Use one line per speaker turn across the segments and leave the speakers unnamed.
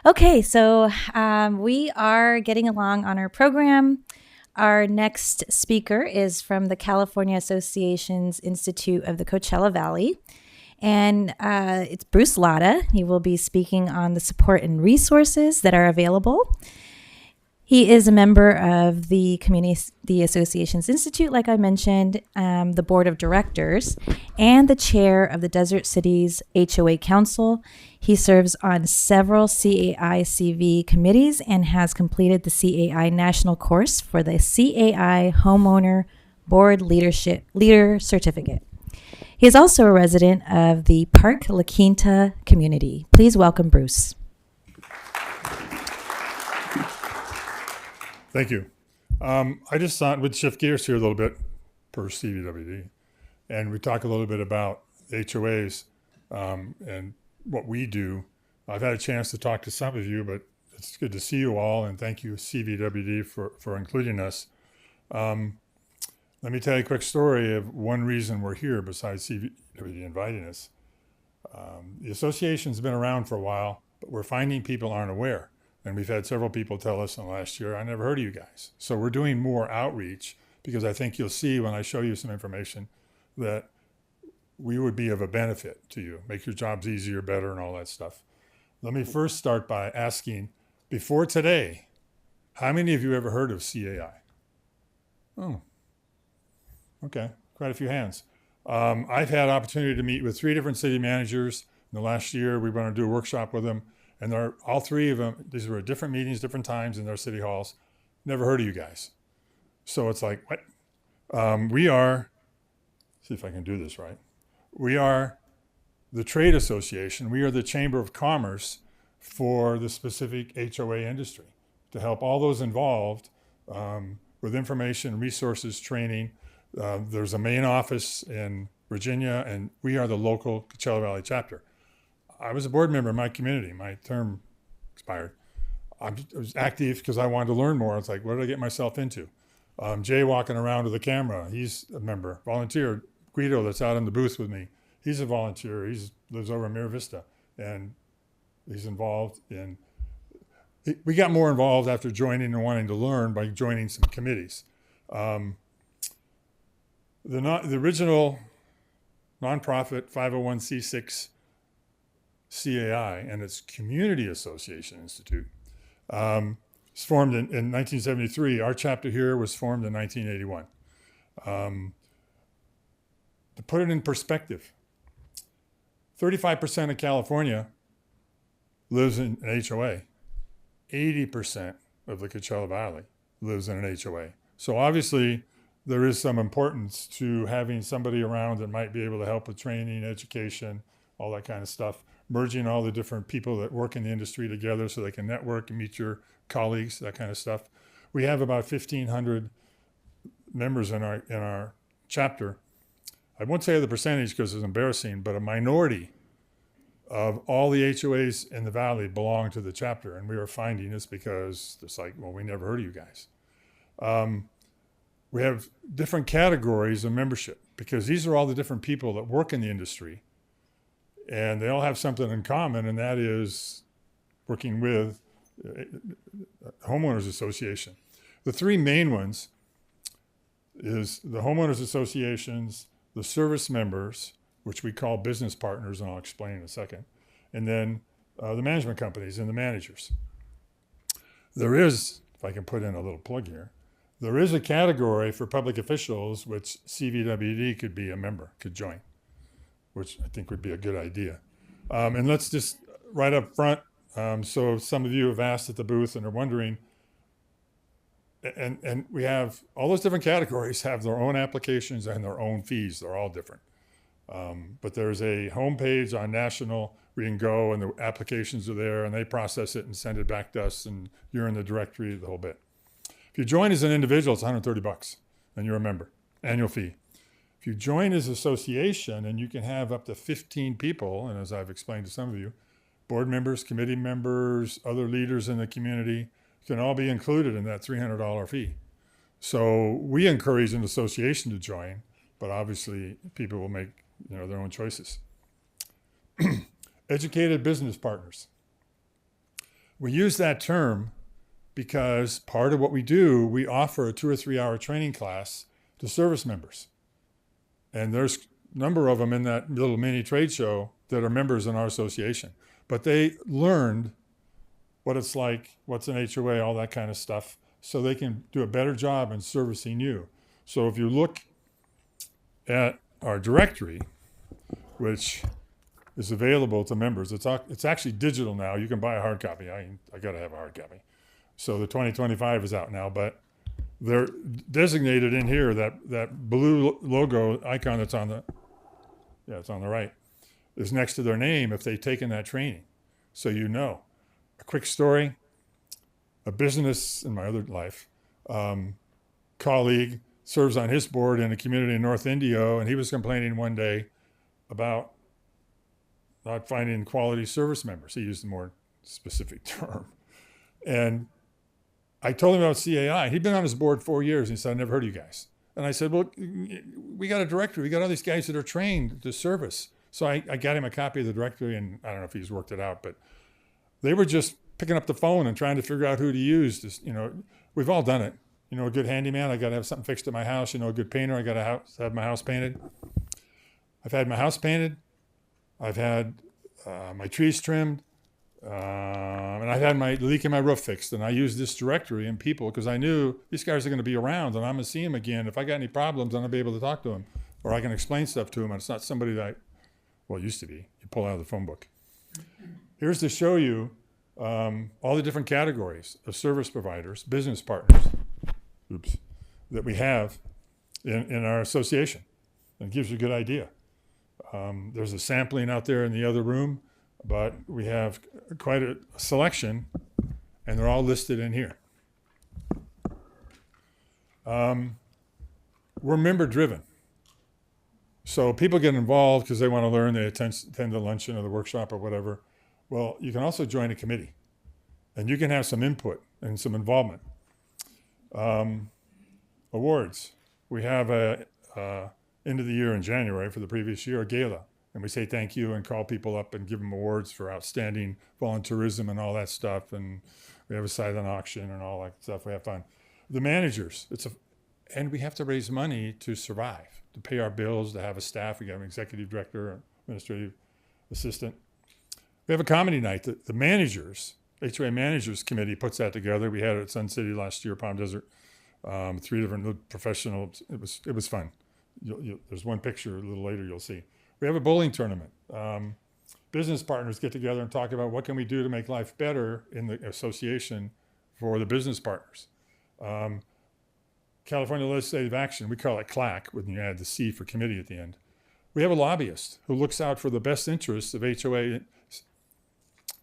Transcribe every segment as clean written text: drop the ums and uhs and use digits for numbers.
Okay, so we are getting along on our program. Our next speaker is from the California Association's Institute of the Coachella Valley, and it's Bruce Latta. He will be speaking on the support and resources that are available. He is a member of the Association's Institute, like I mentioned, the board of directors, and the chair of the Desert Cities HOA Council. He serves on several CAI-CV committees and has completed the CAI National Course for the CAI Homeowner Board Leader Certificate. He is also a resident of the Park La Quinta community. Please welcome Bruce.
Thank you. I just thought we'd shift gears here a little bit per CVWD, and we talk a little bit about HOAs and what we do. I've had a chance to talk to some of you, but it's good to see you all, and thank you, CVWD, for including us. Let me tell you a quick story of one reason we're here besides CVWD inviting us. The association's been around for a while, but we're finding people aren't aware. And we've had several people tell us in the last year, I never heard of you guys. So we're doing more outreach because I think you'll see when I show you some information that we would be of a benefit to you, make your jobs easier, better, and all that stuff. Let me first start by asking, before today, how many of you ever heard of CAI? Oh, okay, quite a few hands. I've had opportunity to meet with 3 different city managers in the last year. We want to do a workshop with them. And all 3 of them, these were different meetings, different times in their city halls. Never heard of you guys. So it's like, what? We are, see if I can do this right. We are the trade association. We are the Chamber of Commerce for the specific HOA industry to help all those involved with information, resources, training. There's a main office in Virginia, and we are the local Coachella Valley chapter. I was a board member in my community. My term expired. I was active because I wanted to learn more. It's like, what did I get myself into? Jay walking around with a camera. He's a member. Volunteer. Guido that's out in the booth with me. He's a volunteer. He lives over in Mira Vista. And he's involved in... We got more involved after joining and wanting to learn by joining some committees. The original nonprofit 501c6 CAI and its Community Association Institute was formed in 1973. Our chapter here was formed in 1981. To put it in perspective, 35% of California lives in an HOA. 80% of the Coachella Valley lives in an HOA. So obviously there is some importance to having somebody around that might be able to help with training, education, all that kind of stuff. Merging all the different people that work in the industry together so they can network and meet your colleagues, that kind of stuff. We have about 1,500 members in our chapter. I won't say the percentage because it's embarrassing, but a minority of all the HOAs in the valley belong to the chapter. And we are finding this because it's like, well, we never heard of you guys. We have different categories of membership because these are all the different people that work in the industry. And they all have something in common, and that is working with homeowners association. The 3 main ones is the homeowners associations, the service members, which we call business partners, and I'll explain in a second, and then the management companies and the managers. There is, if I can put in a little plug here, there is a category for public officials which CVWD could be a member, could join, which I think would be a good idea. And let's just, right up front, so some of you have asked at the booth and are wondering, and we have, all those different categories have their own applications and their own fees. They're all different. But there's a homepage on National where you can go and the applications are there and they process it and send it back to us and you're in the directory, the whole bit. If you join as an individual, it's $130 and you're a member, annual fee. If you join as association, and you can have up to 15 people, and as I've explained to some of you, board members, committee members, other leaders in the community can all be included in that $300 fee. So we encourage an association to join, but obviously people will make their own choices. Educated business partners. We use that term because part of what we do, we offer a 2 or 3 hour training class to service members. And there's a number of them in that little mini trade show that are members in our association. But they learned what it's like, what's an HOA, all that kind of stuff, so they can do a better job in servicing you. So if you look at our directory, which is available to members, it's actually digital now. You can buy a hard copy. I got to have a hard copy. So the 2025 is out now, but they're designated in here, that blue logo icon that's on it's on the right, is next to their name if they've taken that training. So you know. A quick story, a business in my other life, colleague serves on his board in a community in North Indio, and he was complaining one day about not finding quality service members. He used a more specific term. And I told him about CAI. He'd been on his board 4 years, and he said, I never heard of you guys. And I said, well, we got a directory. We got all these guys that are trained to service. So I got him a copy of the directory, and I don't know if he's worked it out, but they were just picking up the phone and trying to figure out who to use. We've all done it. A good handyman, I got to have something fixed at my house. A good painter, I got to have my house painted. I've had my house painted. I've had my trees trimmed. And I've had my leak in my roof fixed. And I used this directory and people because I knew these guys are going to be around and I'm going to see them again. If I got any problems, I'm going to be able to talk to them. Or I can explain stuff to them. And it's not somebody that it used to be. You pull out of the phone book. Here's to show you all the different categories of service providers, business partners, that we have in our association. And it gives you a good idea. There's a sampling out there in the other room, but we have quite a selection, and they're all listed in here. We're member-driven. So people get involved because they want to learn, they attend the luncheon or the workshop or whatever. Well, you can also join a committee, and you can have some input and some involvement. Awards. We have a end of the year in January for the previous year, a gala. And we say thank you and call people up and give them awards for outstanding volunteerism and all that stuff. And we have a silent auction and all that stuff. We have fun. The managers, and we have to raise money to survive, to pay our bills, to have a staff. We got an executive director, administrative assistant. We have a comedy night. The managers, HOA Managers Committee puts that together. We had it at Sun City last year, Palm Desert. 3 different professionals. It was fun. There's one picture a little later you'll see. We have a bowling tournament. Business partners get together and talk about what can we do to make life better in the association for the business partners. California Legislative Action, we call it CLAC when you add the C for committee at the end. We have a lobbyist who looks out for the best interests of HOA.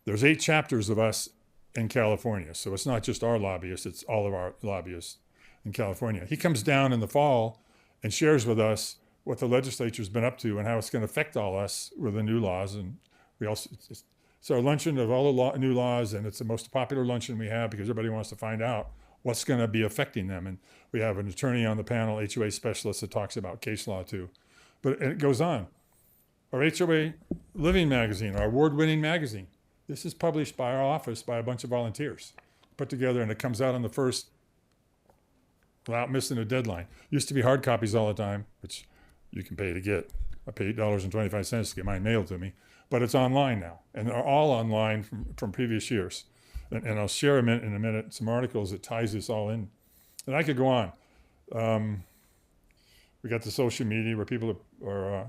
There's 8 chapters of us in California, so it's not just our lobbyists, it's all of our lobbyists in California. He comes down in the fall and shares with us what the legislature's been up to and how it's going to affect all us with the new laws. And we also, it's our luncheon of all the new laws, and it's the most popular luncheon we have because everybody wants to find out what's going to be affecting them. And we have an attorney on the panel, HOA specialist, that talks about case law too. But it goes on. Our HOA Living magazine, our award-winning magazine, this is published by our office by a bunch of volunteers, put together, and it comes out on the first without missing a deadline. Used to be hard copies all the time, which you can pay to get. I pay $8.25 to get mine mailed to me, but it's online now, and they're all online from previous years. And I'll share in a minute some articles that ties this all in. And I could go on. We got the social media where people are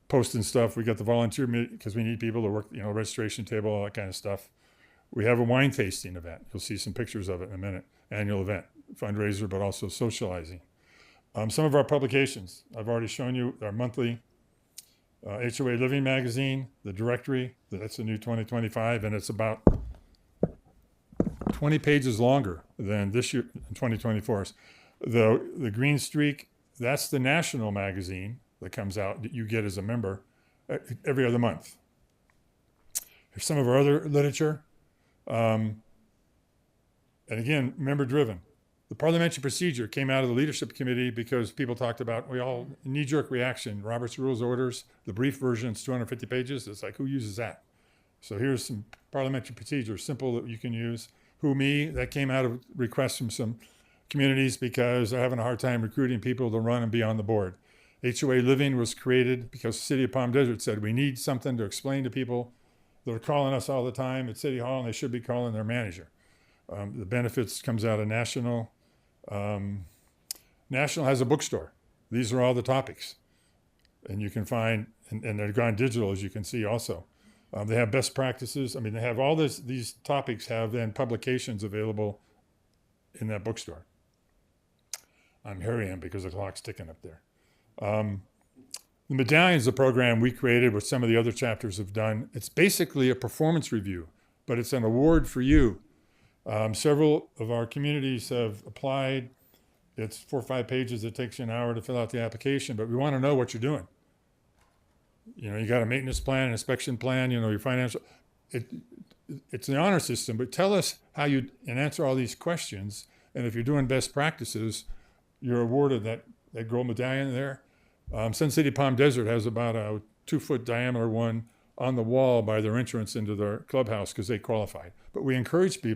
posting stuff. We got the volunteer meeting because we need people to work, registration table, all that kind of stuff. We have a wine tasting event. You'll see some pictures of it in a minute. Annual event, fundraiser, but also socializing. Some of our publications, I've already shown you our monthly HOA Living magazine, the directory, that's the new 2025, and it's about 20 pages longer than this year, 2024's. The Green Streak, that's the national magazine that comes out that you get as a member every other month. Here's some of our other literature. And again, member-driven. The parliamentary procedure came out of the leadership committee because people talked about, knee-jerk reaction, Robert's Rules Orders, the brief version, it's 250 pages. It's like, who uses that? So here's some parliamentary procedures, simple that you can use. Who me? That came out of requests from some communities because they're having a hard time recruiting people to run and be on the board. HOA Living was created because the city of Palm Desert said we need something to explain to people that are calling us all the time at City Hall, and they should be calling their manager. The benefits comes out of National. National has a bookstore. These are all the topics. And you can find, and they're gone digital, as you can see also. They have best practices. I mean, they have all these topics have then publications available in that bookstore. I'm hurrying because the clock's ticking up there. The medallion is a program we created, which some of the other chapters have done. It's basically a performance review, but it's an award for you. Several of our communities have applied. It's 4 or 5 pages. It takes you an hour to fill out the application, but we want to know what you're doing. You know, you got a maintenance plan, an inspection plan, you know, your financial. It's the honor system, but tell us how you, and answer all these questions. And if you're doing best practices, you're awarded that gold medallion there. Sun City Palm Desert has about a 2-foot diameter one on the wall by their entrance into their clubhouse because they qualified. But we encourage we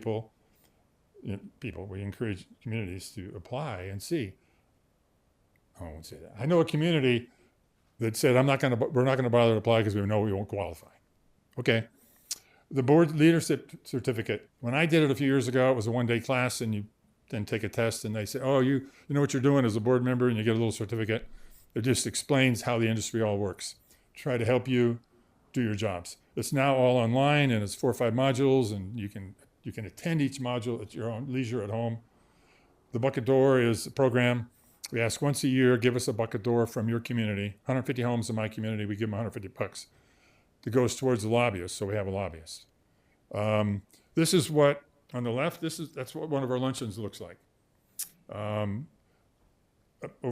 encourage communities to apply and see. I won't say that. I know a community that said, we're not going to bother to apply because we know we won't qualify. Okay. The board leadership certificate. When I did it a few years ago, it was a 1-day class, and you then take a test, and they say, oh, you know what you're doing as a board member, and you get a little certificate. It just explains how the industry all works. Try to help you do your jobs. It's now all online, and it's 4 or 5 modules, and you can attend each module at your own leisure at home. The bucket door is a program. We ask once a year, give us a bucket door from your community. 150 homes in my community, we give them $150. That goes towards the lobbyists, so we have a lobbyist. This is what, on the left, that's what one of our luncheons looks like. Over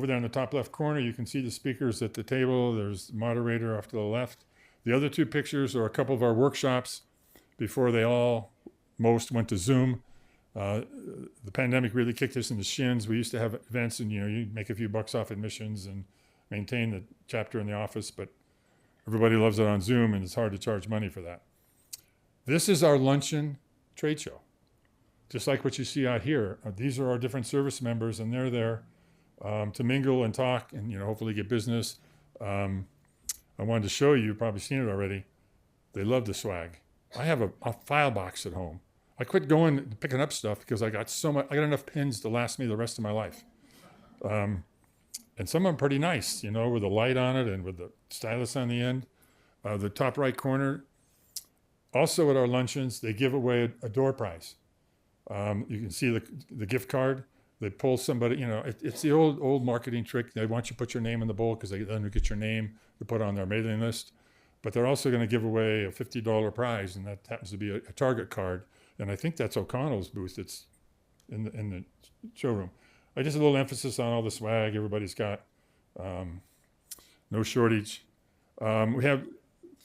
there in the top left corner, you can see the speakers at the table. There's the moderator off to the left. The other 2 pictures are a couple of our workshops before most went to Zoom. The pandemic really kicked us in the shins. We used to have events, and you make a few bucks off admissions and maintain the chapter in the office, but everybody loves it on Zoom, and it's hard to charge money for that. This is our luncheon trade show, just like what you see out here. These are our different service members, and they're there to mingle and talk, and hopefully get business. I wanted to show you. You've probably seen it already. They love the swag. I have a file box at home. I quit going and picking up stuff because I got enough pins to last me the rest of my life. And some of them pretty nice, with a light on it and with the stylus on the end. The top right corner, also at our luncheons, they give away a door prize. You can see the gift card. They pull somebody, it's the old marketing trick. They want you to put your name in the bowl because they then get your name to put on their mailing list. But they're also going to give away a $50 prize, and that happens to be a Target card. And I think that's O'Connell's booth. It's in the showroom. Just a little emphasis on all the swag everybody's got. No shortage. We have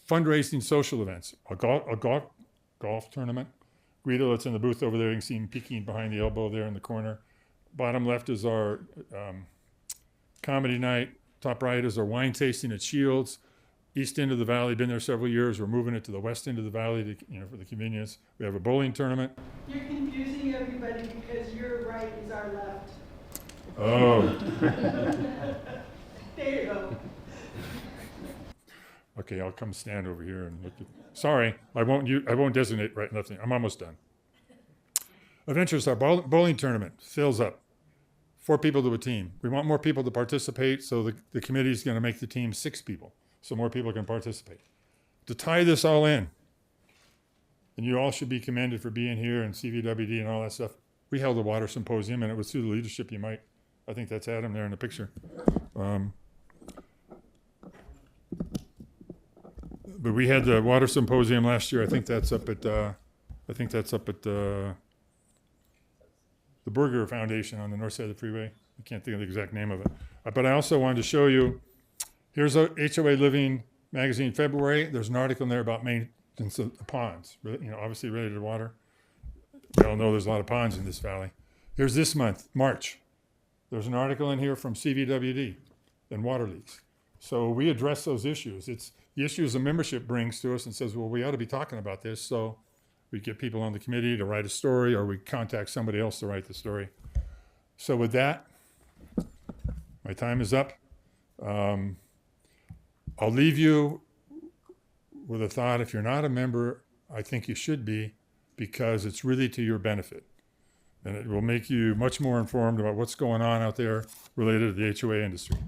fundraising social events. A golf tournament. Guido, that's in the booth over there. You can see him peeking behind the elbow there in the corner. Bottom left is our comedy night. Top right is our wine tasting at Shields. East end of the valley, been there several years. We're moving it to the west end of the valley to, for the convenience. We have a bowling tournament.
You're confusing everybody because your right is our left.
Oh.
There you go.
Okay, I'll come stand over here and look at. Sorry, I won't designate right and left. I'm almost done. Adventures, our bowling tournament fills up. 4 people to a team. We want more people to participate, so the committee is going to make the team 6 people. So more people can participate. To tie this all in, and you all should be commended for being here and CVWD and all that stuff. We held a water symposium, and it was through the leadership. I think that's Adam there in the picture. But we had the water symposium last year. I think that's up at the Burger Foundation on the north side of the freeway. I can't think of the exact name of it. But I also wanted to show you. Here's a HOA Living magazine, February. There's an article in there about maintenance of the ponds, obviously related to water. We all know there's a lot of ponds in this valley. Here's this month, March. There's an article in here from CVWD and water leaks. So we address those issues. It's the issues the membership brings to us and says, well, we ought to be talking about this. So we get people on the committee to write a story, or we contact somebody else to write the story. So with that, my time is up. I'll leave you with a thought. If you're not a member, I think you should be, because it's really to your benefit. And it will make you much more informed about what's going on out there related to the HOA industry.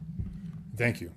Thank you.